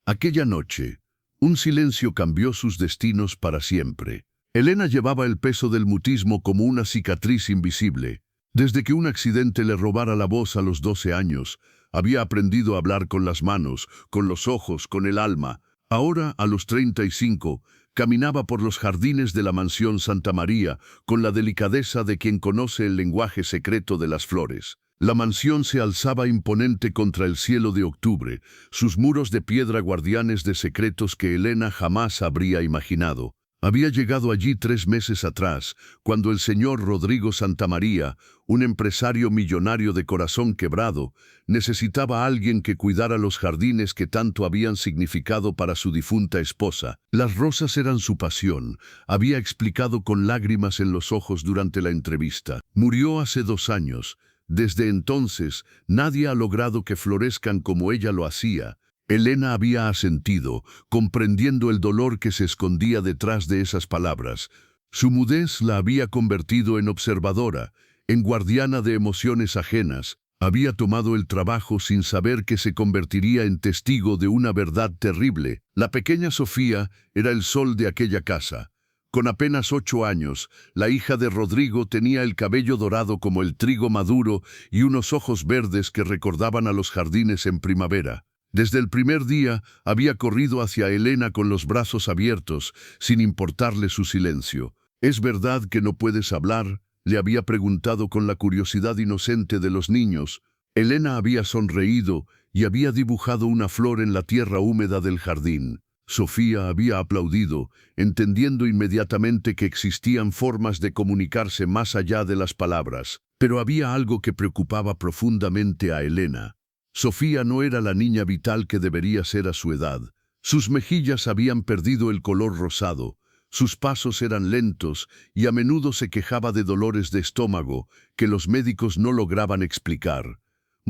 Aquella noche, un silencio cambió sus destinos para siempre. Elena llevaba el peso del mutismo como una cicatriz invisible. Desde que un accidente le robara la voz a los 12 años, había aprendido a hablar con las manos, con los ojos, con el alma. Ahora, a los 35, caminaba por los jardines de la mansión Santa María con la delicadeza de quien conoce el lenguaje secreto de las flores. La mansión se alzaba imponente contra el cielo de octubre, sus muros de piedra guardianes de secretos que Elena jamás habría imaginado. Había llegado allí 3 meses atrás, cuando el señor Rodrigo Santamaría, un empresario millonario de corazón quebrado, necesitaba a alguien que cuidara los jardines que tanto habían significado para su difunta esposa. Las rosas eran su pasión, había explicado con lágrimas en los ojos durante la entrevista. Murió hace 2 años. Desde entonces, nadie ha logrado que florezcan como ella lo hacía. Elena había asentido, comprendiendo el dolor que se escondía detrás de esas palabras. Su mudez la había convertido en observadora, en guardiana de emociones ajenas. Había tomado el trabajo sin saber que se convertiría en testigo de una verdad terrible. La pequeña Sofía era el sol de aquella casa. Con apenas 8 años, la hija de Rodrigo tenía el cabello dorado como el trigo maduro y unos ojos verdes que recordaban a los jardines en primavera. Desde el primer día había corrido hacia Elena con los brazos abiertos, sin importarle su silencio. «¿Es verdad que no puedes hablar?», le había preguntado con la curiosidad inocente de los niños. Elena había sonreído y había dibujado una flor en la tierra húmeda del jardín. Sofía había aplaudido, entendiendo inmediatamente que existían formas de comunicarse más allá de las palabras. Pero había algo que preocupaba profundamente a Elena. Sofía no era la niña vital que debería ser a su edad. Sus mejillas habían perdido el color rosado, sus pasos eran lentos y a menudo se quejaba de dolores de estómago que los médicos no lograban explicar.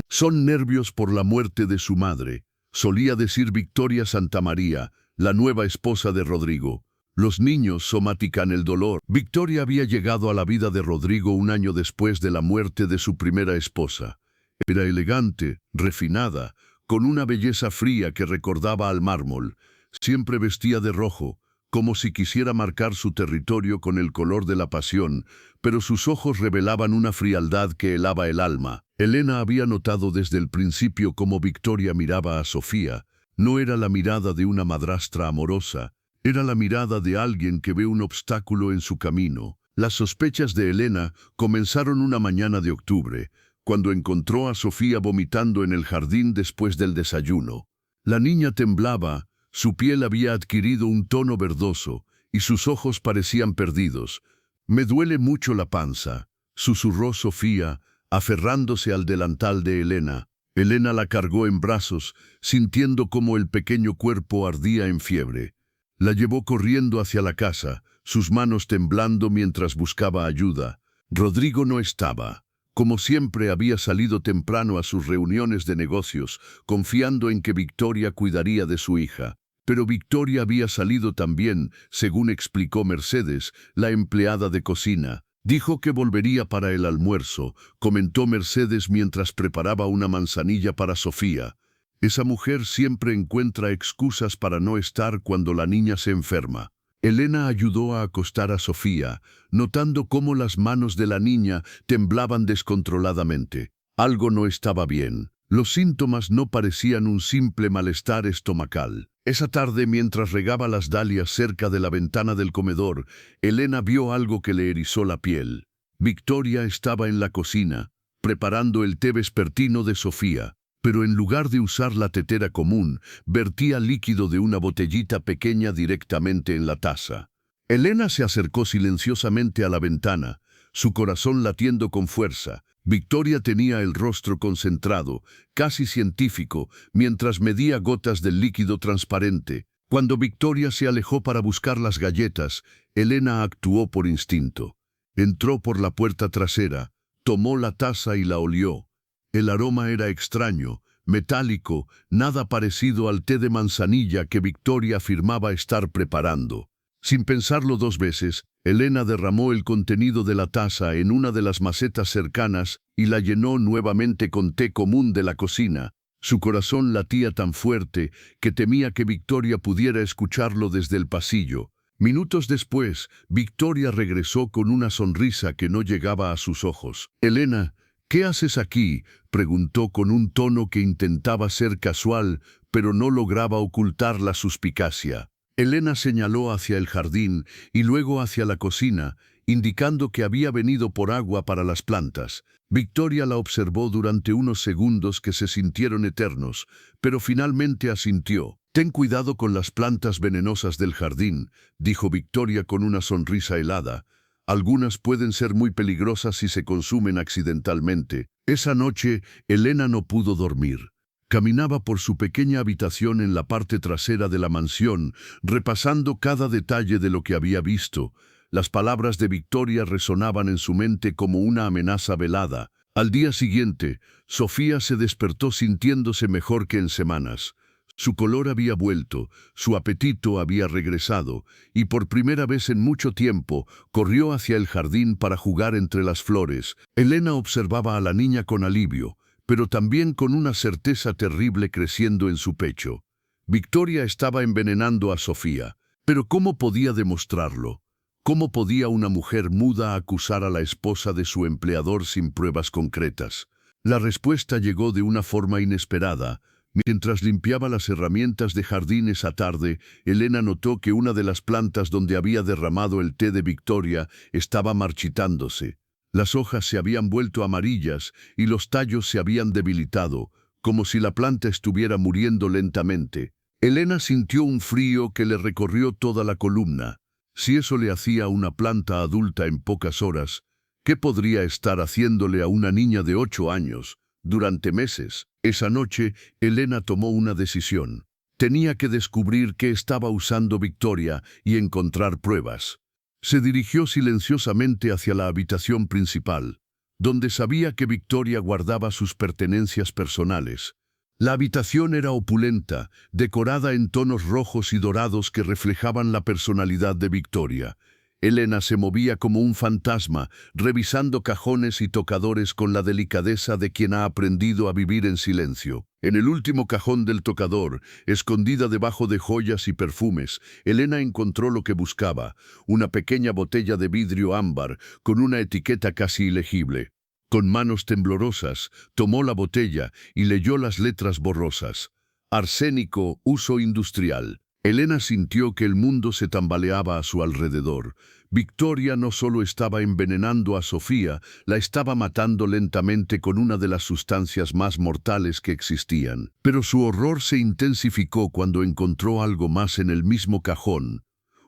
«Son nervios por la muerte de su madre», solía decir Victoria Santamaría, la nueva esposa de Rodrigo. «Los niños somatican el dolor». Victoria había llegado a la vida de Rodrigo 1 año después de la muerte de su primera esposa. Era elegante, refinada, con una belleza fría que recordaba al mármol. Siempre vestía de rojo, como si quisiera marcar su territorio con el color de la pasión, pero sus ojos revelaban una frialdad que helaba el alma. Elena había notado desde el principio cómo Victoria miraba a Sofía. No era la mirada de una madrastra amorosa, era la mirada de alguien que ve un obstáculo en su camino. Las sospechas de Elena comenzaron una mañana de octubre, cuando encontró a Sofía vomitando en el jardín después del desayuno. La niña temblaba, su piel había adquirido un tono verdoso y sus ojos parecían perdidos. «Me duele mucho la panza», susurró Sofía, aferrándose al delantal de Elena. Elena la cargó en brazos, sintiendo cómo el pequeño cuerpo ardía en fiebre. La llevó corriendo hacia la casa, sus manos temblando mientras buscaba ayuda. Rodrigo no estaba. Como siempre, había salido temprano a sus reuniones de negocios, confiando en que Victoria cuidaría de su hija. Pero Victoria había salido también, según explicó Mercedes, la empleada de cocina. Dijo que volvería para el almuerzo, comentó Mercedes mientras preparaba una manzanilla para Sofía. Esa mujer siempre encuentra excusas para no estar cuando la niña se enferma. Elena ayudó a acostar a Sofía, notando cómo las manos de la niña temblaban descontroladamente. Algo no estaba bien. Los síntomas no parecían un simple malestar estomacal. Esa tarde, mientras regaba las dalias cerca de la ventana del comedor, Elena vio algo que le erizó la piel. Victoria estaba en la cocina, preparando el té vespertino de Sofía. Pero en lugar de usar la tetera común, vertía líquido de una botellita pequeña directamente en la taza. Elena se acercó silenciosamente a la ventana, su corazón latiendo con fuerza. Victoria tenía el rostro concentrado, casi científico, mientras medía gotas del líquido transparente. Cuando Victoria se alejó para buscar las galletas, Elena actuó por instinto. Entró por la puerta trasera, tomó la taza y la olió. El aroma era extraño, metálico, nada parecido al té de manzanilla que Victoria afirmaba estar preparando. Sin pensarlo 2 veces, Elena derramó el contenido de la taza en una de las macetas cercanas y la llenó nuevamente con té común de la cocina. Su corazón latía tan fuerte que temía que Victoria pudiera escucharlo desde el pasillo. Minutos después, Victoria regresó con una sonrisa que no llegaba a sus ojos. «Elena, ¿qué haces aquí?», preguntó con un tono que intentaba ser casual, pero no lograba ocultar la suspicacia. Elena señaló hacia el jardín y luego hacia la cocina, indicando que había venido por agua para las plantas. Victoria la observó durante unos segundos que se sintieron eternos, pero finalmente asintió. «Ten cuidado con las plantas venenosas del jardín», dijo Victoria con una sonrisa helada. «Algunas pueden ser muy peligrosas si se consumen accidentalmente». Esa noche, Elena no pudo dormir. Caminaba por su pequeña habitación en la parte trasera de la mansión, repasando cada detalle de lo que había visto. Las palabras de Victoria resonaban en su mente como una amenaza velada. Al día siguiente, Sofía se despertó sintiéndose mejor que en semanas. Su color había vuelto, su apetito había regresado, y por primera vez en mucho tiempo corrió hacia el jardín para jugar entre las flores. Elena observaba a la niña con alivio, pero también con una certeza terrible creciendo en su pecho. Victoria estaba envenenando a Sofía, pero ¿cómo podía demostrarlo? ¿Cómo podía una mujer muda acusar a la esposa de su empleador sin pruebas concretas? La respuesta llegó de una forma inesperada. Mientras limpiaba las herramientas de jardín esa tarde, Elena notó que una de las plantas donde había derramado el té de Victoria estaba marchitándose. Las hojas se habían vuelto amarillas y los tallos se habían debilitado, como si la planta estuviera muriendo lentamente. Elena sintió un frío que le recorrió toda la columna. Si eso le hacía a una planta adulta en pocas horas, ¿qué podría estar haciéndole a una niña de 8 años durante meses? Esa noche, Elena tomó una decisión. Tenía que descubrir qué estaba usando Victoria y encontrar pruebas. Se dirigió silenciosamente hacia la habitación principal, donde sabía que Victoria guardaba sus pertenencias personales. La habitación era opulenta, decorada en tonos rojos y dorados que reflejaban la personalidad de Victoria. Elena se movía como un fantasma, revisando cajones y tocadores con la delicadeza de quien ha aprendido a vivir en silencio. En el último cajón del tocador, escondida debajo de joyas y perfumes, Elena encontró lo que buscaba, una pequeña botella de vidrio ámbar con una etiqueta casi ilegible. Con manos temblorosas, tomó la botella y leyó las letras borrosas. Arsénico, uso industrial. Elena sintió que el mundo se tambaleaba a su alrededor. Victoria no solo estaba envenenando a Sofía, la estaba matando lentamente con una de las sustancias más mortales que existían. Pero su horror se intensificó cuando encontró algo más en el mismo cajón.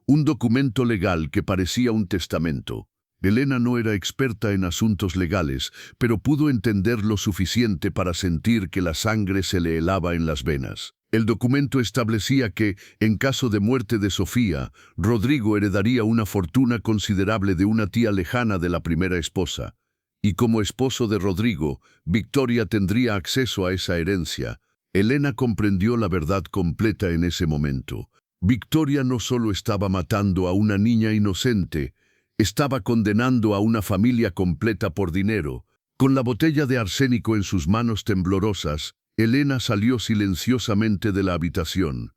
Un documento legal que parecía un testamento. Elena no era experta en asuntos legales, pero pudo entender lo suficiente para sentir que la sangre se le helaba en las venas. El documento establecía que, en caso de muerte de Sofía, Rodrigo heredaría una fortuna considerable de una tía lejana de la primera esposa. Y como esposo de Rodrigo, Victoria tendría acceso a esa herencia. Elena comprendió la verdad completa en ese momento. Victoria no solo estaba matando a una niña inocente, estaba condenando a una familia completa por dinero. Con la botella de arsénico en sus manos temblorosas, Elena salió silenciosamente de la habitación.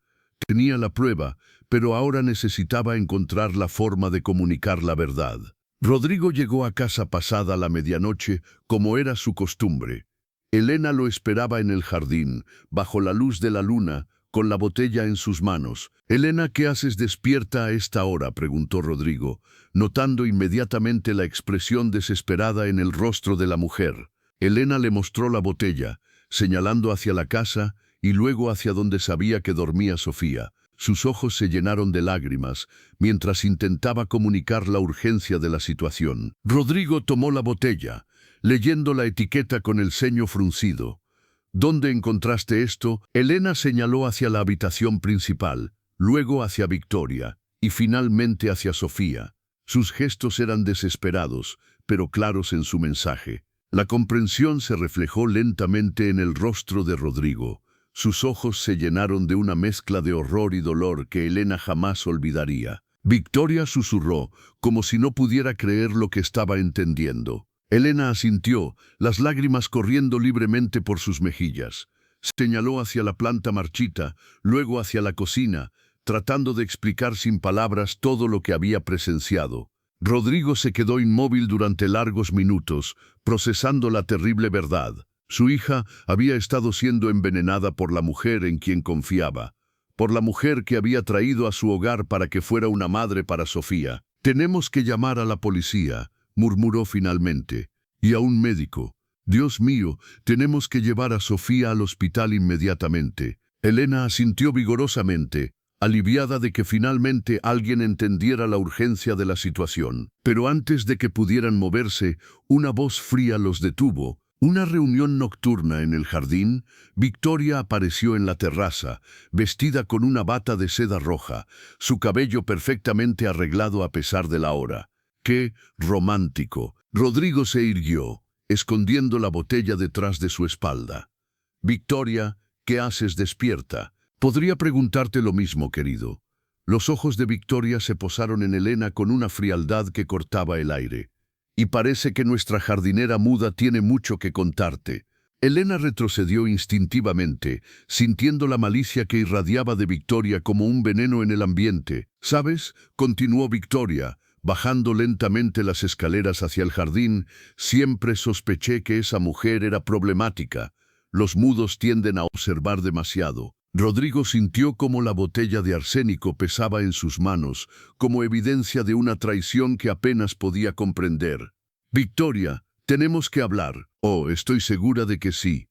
Tenía la prueba, pero ahora necesitaba encontrar la forma de comunicar la verdad. Rodrigo llegó a casa pasada la medianoche, como era su costumbre. Elena lo esperaba en el jardín, bajo la luz de la luna, con la botella en sus manos. «Elena, ¿qué haces despierta a esta hora?», preguntó Rodrigo, notando inmediatamente la expresión desesperada en el rostro de la mujer. Elena le mostró la botella, señalando hacia la casa y luego hacia donde sabía que dormía Sofía. Sus ojos se llenaron de lágrimas, mientras intentaba comunicar la urgencia de la situación. Rodrigo tomó la botella, leyendo la etiqueta con el ceño fruncido. «¿Dónde encontraste esto?». Elena señaló hacia la habitación principal, luego hacia Victoria, y finalmente hacia Sofía. Sus gestos eran desesperados, pero claros en su mensaje. La comprensión se reflejó lentamente en el rostro de Rodrigo. Sus ojos se llenaron de una mezcla de horror y dolor que Elena jamás olvidaría. Victoria susurró, como si no pudiera creer lo que estaba entendiendo. Elena asintió, las lágrimas corriendo libremente por sus mejillas. Señaló hacia la planta marchita, luego hacia la cocina, tratando de explicar sin palabras todo lo que había presenciado. Rodrigo se quedó inmóvil durante largos minutos, procesando la terrible verdad. Su hija había estado siendo envenenada por la mujer en quien confiaba, por la mujer que había traído a su hogar para que fuera una madre para Sofía. «Tenemos que llamar a la policía», murmuró finalmente, «y a un médico. Dios mío, tenemos que llevar a Sofía al hospital inmediatamente». Elena asintió vigorosamente, aliviada de que finalmente alguien entendiera la urgencia de la situación. Pero antes de que pudieran moverse, una voz fría los detuvo. Una reunión nocturna en el jardín. Victoria apareció en la terraza, vestida con una bata de seda roja, su cabello perfectamente arreglado a pesar de la hora. ¡Qué romántico! Rodrigo se irguió, escondiendo la botella detrás de su espalda. «Victoria, ¿qué haces despierta?» «Podría preguntarte lo mismo, querido». Los ojos de Victoria se posaron en Elena con una frialdad que cortaba el aire. «Y parece que nuestra jardinera muda tiene mucho que contarte». Elena retrocedió instintivamente, sintiendo la malicia que irradiaba de Victoria como un veneno en el ambiente. «¿Sabes?», continuó Victoria, bajando lentamente las escaleras hacia el jardín, «siempre sospeché que esa mujer era problemática. Los mudos tienden a observar demasiado». Rodrigo sintió cómo la botella de arsénico pesaba en sus manos, como evidencia de una traición que apenas podía comprender. «Victoria, tenemos que hablar». «Oh, estoy segura de que sí».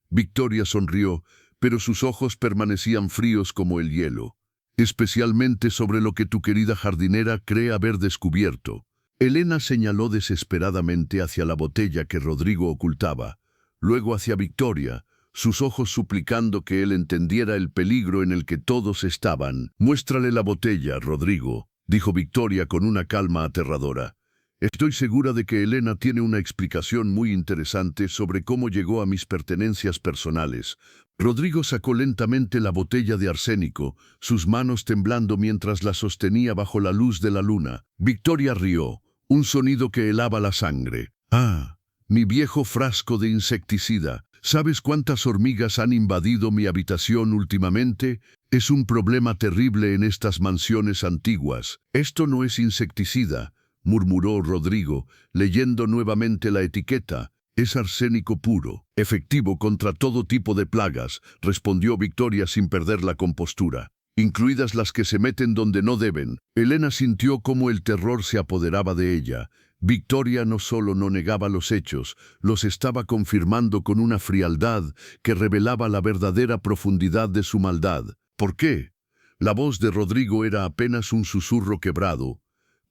Victoria sonrió, pero sus ojos permanecían fríos como el hielo. «Especialmente sobre lo que tu querida jardinera cree haber descubierto». Elena señaló desesperadamente hacia la botella que Rodrigo ocultaba, luego hacia Victoria, sus ojos suplicando que él entendiera el peligro en el que todos estaban. «Muéstrale la botella, Rodrigo», dijo Victoria con una calma aterradora. «Estoy segura de que Elena tiene una explicación muy interesante sobre cómo llegó a mis pertenencias personales». Rodrigo sacó lentamente la botella de arsénico, sus manos temblando mientras la sostenía bajo la luz de la luna. Victoria rió, un sonido que helaba la sangre. «Ah, mi viejo frasco de insecticida. ¿Sabes cuántas hormigas han invadido mi habitación últimamente? Es un problema terrible en estas mansiones antiguas». «Esto no es insecticida», murmuró Rodrigo, leyendo nuevamente la etiqueta. «Es arsénico puro, efectivo contra todo tipo de plagas», respondió Victoria sin perder la compostura, «incluidas las que se meten donde no deben». Elena sintió cómo el terror se apoderaba de ella. Victoria no solo no negaba los hechos, los estaba confirmando con una frialdad que revelaba la verdadera profundidad de su maldad. «¿Por qué?». La voz de Rodrigo era apenas un susurro quebrado.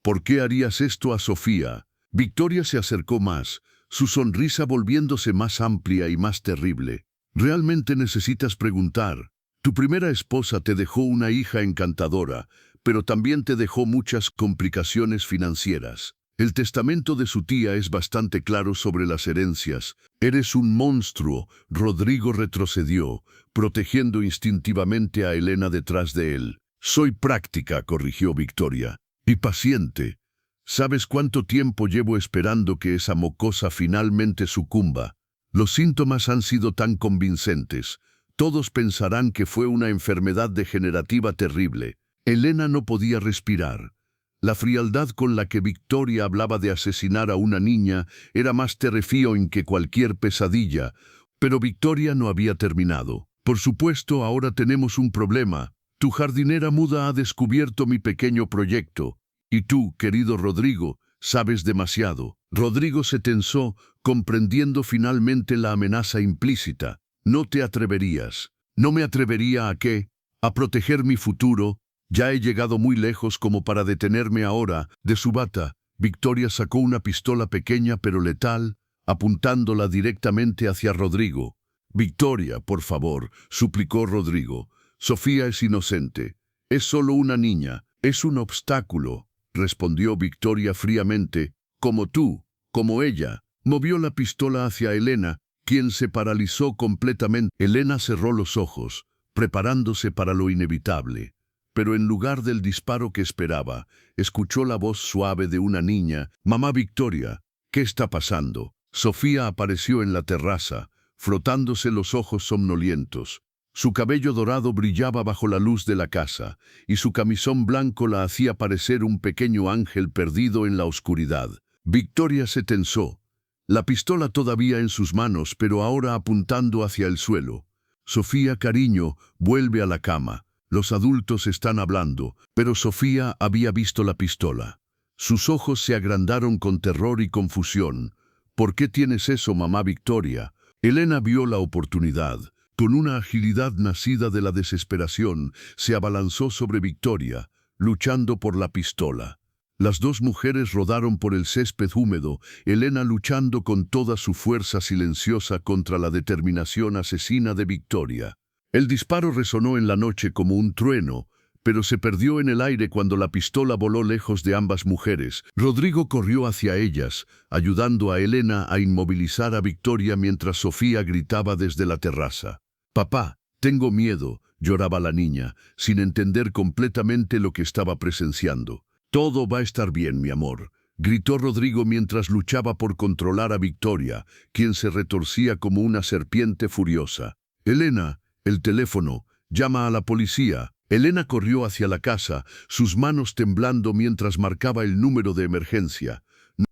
«¿Por qué harías esto a Sofía?». Victoria se acercó más, su sonrisa volviéndose más amplia y más terrible. «Realmente necesitas preguntar. Tu primera esposa te dejó una hija encantadora, pero también te dejó muchas complicaciones financieras. El testamento de su tía es bastante claro sobre las herencias. Eres un monstruo». Rodrigo retrocedió, protegiendo instintivamente a Elena detrás de él. «Soy práctica», corrigió Victoria, «y paciente. ¿Sabes cuánto tiempo llevo esperando que esa mocosa finalmente sucumba? Los síntomas han sido tan convincentes. Todos pensarán que fue una enfermedad degenerativa terrible». Elena no podía respirar. La frialdad con la que Victoria hablaba de asesinar a una niña era más terrifying que cualquier pesadilla, pero Victoria no había terminado. «Por supuesto, ahora tenemos un problema. Tu jardinera muda ha descubierto mi pequeño proyecto. Y tú, querido Rodrigo, sabes demasiado». Rodrigo se tensó, comprendiendo finalmente la amenaza implícita. «No te atreverías». «No me atrevería a qué?» «A proteger mi futuro. Ya he llegado muy lejos como para detenerme ahora». De su bata, Victoria sacó una pistola pequeña pero letal, apuntándola directamente hacia Rodrigo. «Victoria, por favor», suplicó Rodrigo. «Sofía es inocente. Es solo una niña. Es un obstáculo», respondió Victoria fríamente. «Como tú, como ella». Movió la pistola hacia Elena, quien se paralizó completamente. Elena cerró los ojos, preparándose para lo inevitable. Pero en lugar del disparo que esperaba, escuchó la voz suave de una niña. «Mamá Victoria, ¿qué está pasando?». Sofía apareció en la terraza, frotándose los ojos somnolientos. Su cabello dorado brillaba bajo la luz de la casa, y su camisón blanco la hacía parecer un pequeño ángel perdido en la oscuridad. Victoria se tensó, la pistola todavía en sus manos, pero ahora apuntando hacia el suelo. Sofía, cariño, vuelve a la cama. Los adultos están hablando, pero Sofía había visto la pistola. Sus ojos se agrandaron con terror y confusión. ¿Por qué tienes eso, mamá Victoria? Elena vio la oportunidad. Con una agilidad nacida de la desesperación, se abalanzó sobre Victoria, luchando por la pistola. Las dos mujeres rodaron por el césped húmedo, Elena luchando con toda su fuerza silenciosa contra la determinación asesina de Victoria. El disparo resonó en la noche como un trueno, pero se perdió en el aire cuando la pistola voló lejos de ambas mujeres. Rodrigo corrió hacia ellas, ayudando a Elena a inmovilizar a Victoria mientras Sofía gritaba desde la terraza. «Papá, tengo miedo», lloraba la niña, sin entender completamente lo que estaba presenciando. «Todo va a estar bien, mi amor», gritó Rodrigo mientras luchaba por controlar a Victoria, quien se retorcía como una serpiente furiosa. «Elena, el teléfono, llama a la policía». Elena corrió hacia la casa, sus manos temblando mientras marcaba el número de emergencia.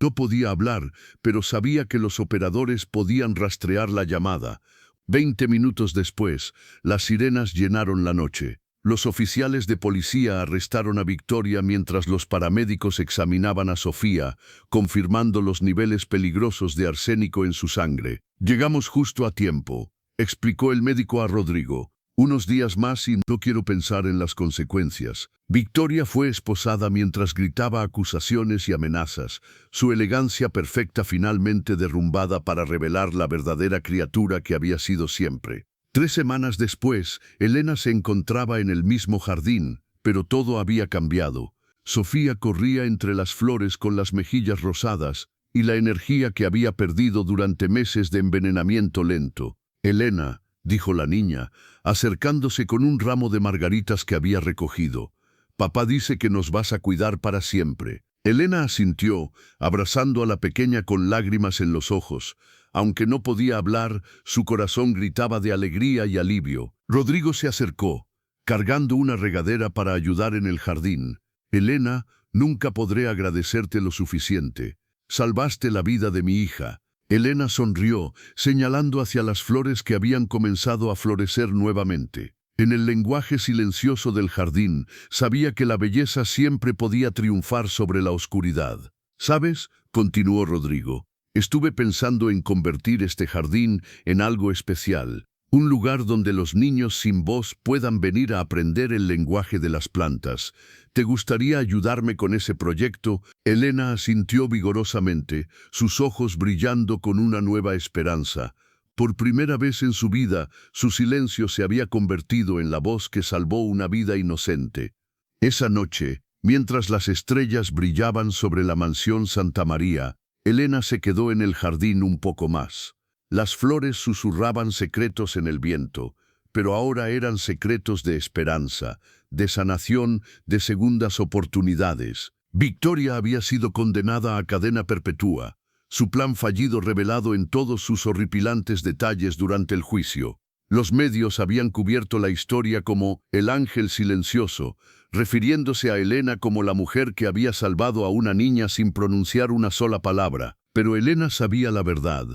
No podía hablar, pero sabía que los operadores podían rastrear la llamada. 20 minutos después, las sirenas llenaron la noche. Los oficiales de policía arrestaron a Victoria mientras los paramédicos examinaban a Sofía, confirmando los niveles peligrosos de arsénico en su sangre. «Llegamos justo a tiempo», explicó el médico a Rodrigo. «Unos días más y no quiero pensar en las consecuencias». Victoria fue esposada mientras gritaba acusaciones y amenazas, su elegancia perfecta finalmente derrumbada para revelar la verdadera criatura que había sido siempre. 3 semanas después, Elena se encontraba en el mismo jardín, pero todo había cambiado. Sofía corría entre las flores con las mejillas rosadas y la energía que había perdido durante meses de envenenamiento lento. «Elena», dijo la niña, acercándose con un ramo de margaritas que había recogido. «Papá dice que nos vas a cuidar para siempre». Elena asintió, abrazando a la pequeña con lágrimas en los ojos. Aunque no podía hablar, su corazón gritaba de alegría y alivio. Rodrigo se acercó, cargando una regadera para ayudar en el jardín. «Elena, nunca podré agradecerte lo suficiente. Salvaste la vida de mi hija». Elena sonrió, señalando hacia las flores que habían comenzado a florecer nuevamente. En el lenguaje silencioso del jardín, sabía que la belleza siempre podía triunfar sobre la oscuridad. «¿Sabes?», continuó Rodrigo, «estuve pensando en convertir este jardín en algo especial. Un lugar donde los niños sin voz puedan venir a aprender el lenguaje de las plantas. ¿Te gustaría ayudarme con ese proyecto?». Elena asintió vigorosamente, sus ojos brillando con una nueva esperanza. Por primera vez en su vida, su silencio se había convertido en la voz que salvó una vida inocente. Esa noche, mientras las estrellas brillaban sobre la mansión Santa María, Elena se quedó en el jardín un poco más. Las flores susurraban secretos en el viento, pero ahora eran secretos de esperanza, de sanación, de segundas oportunidades. Victoria había sido condenada a cadena perpetua, su plan fallido revelado en todos sus horripilantes detalles durante el juicio. Los medios habían cubierto la historia como «el ángel silencioso», refiriéndose a Elena como la mujer que había salvado a una niña sin pronunciar una sola palabra. Pero Elena sabía la verdad.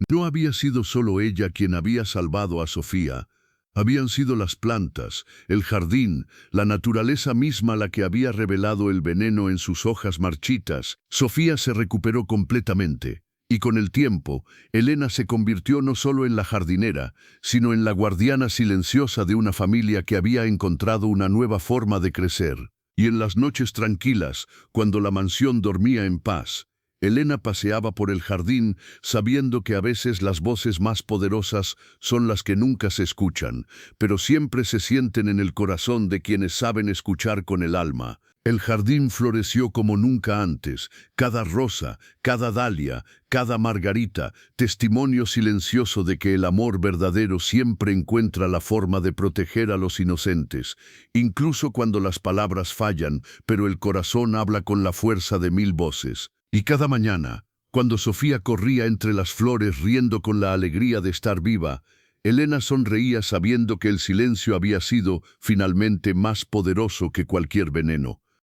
No había sido solo ella quien había salvado a Sofía. Habían sido las plantas, el jardín, la naturaleza misma la que había revelado el veneno en sus hojas marchitas. Sofía se recuperó completamente, y con el tiempo, Elena se convirtió no solo en la jardinera, sino en la guardiana silenciosa de una familia que había encontrado una nueva forma de crecer. Y en las noches tranquilas, cuando la mansión dormía en paz, Elena paseaba por el jardín sabiendo que a veces las voces más poderosas son las que nunca se escuchan, pero siempre se sienten en el corazón de quienes saben escuchar con el alma. El jardín floreció como nunca antes, cada rosa, cada dalia, cada margarita, testimonio silencioso de que el amor verdadero siempre encuentra la forma de proteger a los inocentes, incluso cuando las palabras fallan, pero el corazón habla con la fuerza de 1000 voces. Y cada mañana, Cuando Sofía corría entre las flores riendo con la alegría de estar viva, Elena sonreía sabiendo que el silencio había sido finalmente más poderoso que cualquier veneno.